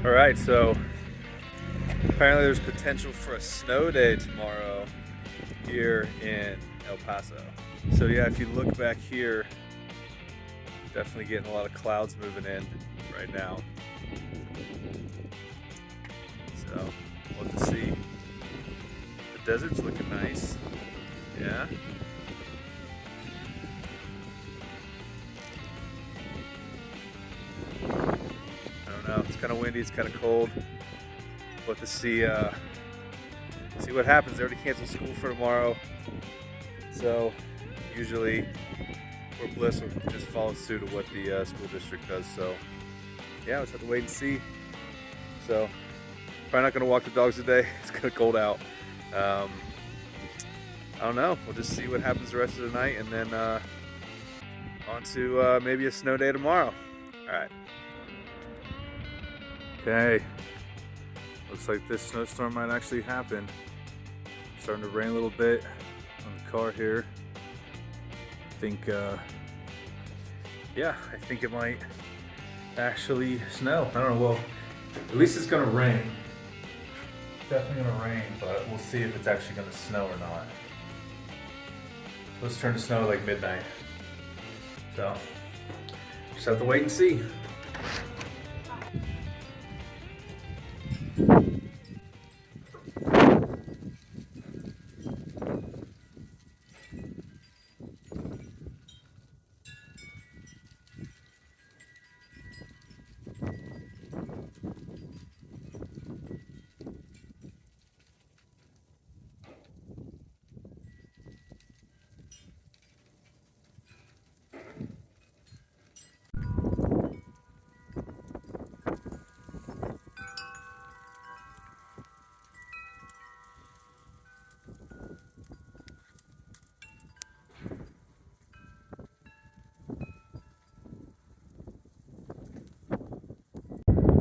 Alright, so apparently there's potential for a snow day tomorrow here in El Paso. So yeah, if you look back here, definitely getting a lot of clouds moving in right now. So we'll have to see. The desert's looking nice. Yeah. It's kind of windy, it's kind of cold. We'll have to see what happens. They already canceled school for tomorrow. So usually Fort Bliss will just follow suit of what the school district does. So yeah, we'll just have to wait and see. So probably not going to walk the dogs today. It's kind of cold out. I don't know. We'll just see what happens the rest of the night, and then on to maybe a snow day tomorrow. All right. Okay, looks like this snowstorm might actually happen. Starting to rain a little bit on the car here. I think, yeah, I think it might actually snow. I don't know, well, at least it's gonna rain. It's definitely gonna rain, but we'll see if it's actually gonna snow or not. Let's turn to snow like midnight. So, just have to wait and see.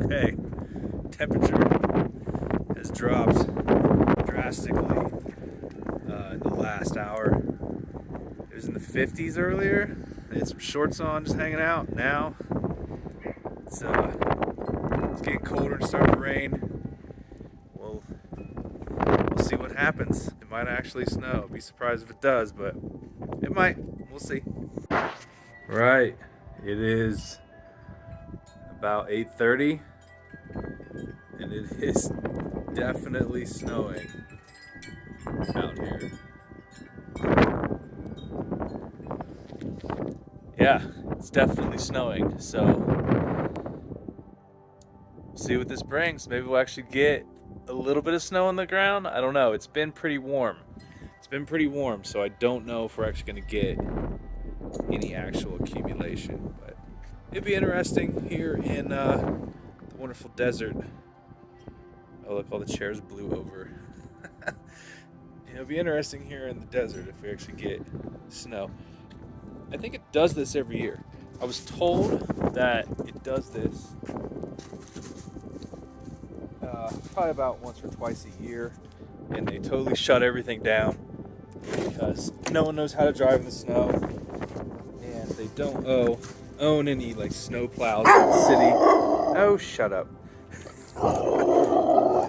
Okay, temperature has dropped drastically in the last hour. It was in the 50s earlier. I had some shorts on, just hanging out. Now it's getting colder and starting to rain. We'll see what happens. It might actually snow. I'd be surprised if it does, but it might. We'll see. Right, it is about 8:30. And it is definitely snowing out here. Yeah, it's definitely snowing. So, we'll see what this brings. Maybe we'll actually get a little bit of snow on the ground. I don't know. It's been pretty warm. So I don't know if we're actually going to get any actual accumulation. But it'd be interesting here in the wonderful desert. Oh, look, all the chairs blew over. It'll be interesting here in the desert if we actually get snow. I think it does this every year. I was told that it does this probably about once or twice a year, and they totally shut everything down because no one knows how to drive in the snow, and they don't own any like snow plows in the city. Oh, shut up.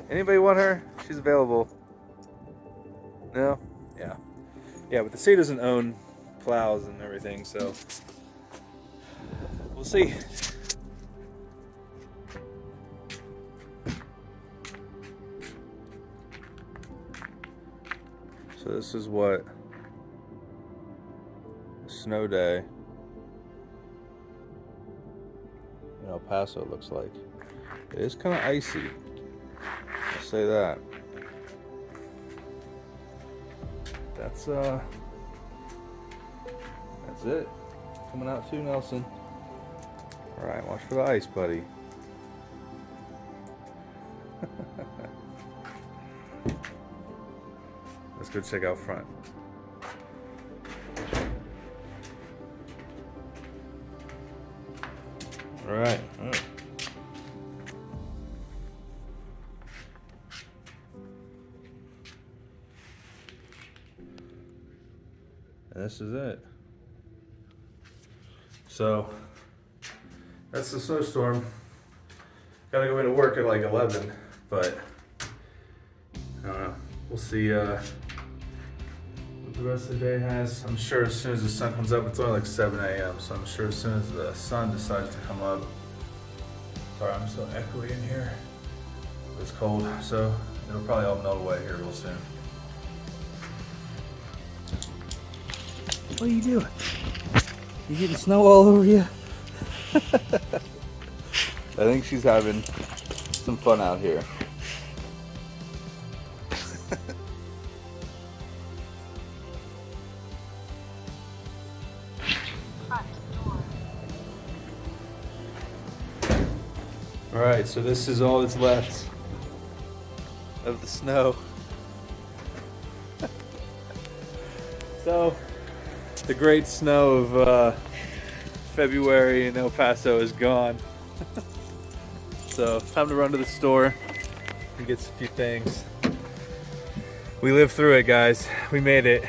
Anybody want her? She's available. No? Yeah. Yeah, but the city doesn't own plows and everything, so we'll see. So this is what a snow day Paso, it looks like. It is kind of icy. I'll say that. That's it. Coming out too, Nelson. All right, watch for the ice, buddy. Let's go check out front. All right. And this is it. So that's the snowstorm. Gotta go into work at like 11, but I don't know. We'll see what the rest of the day has. I'm sure as soon as the sun comes up, it's only like 7 a.m. So I'm sure as soon as the sun decides to come up. Sorry, I'm so echoey in here. It's cold, so it'll probably all melt away here real soon. What are you doing? You getting snow all over you? I think she's having some fun out here. Alright, so this is all that's left of the snow. So, the great snow of February in El Paso is gone. So, time to run to the store and get a few things. We lived through it, guys. We made it.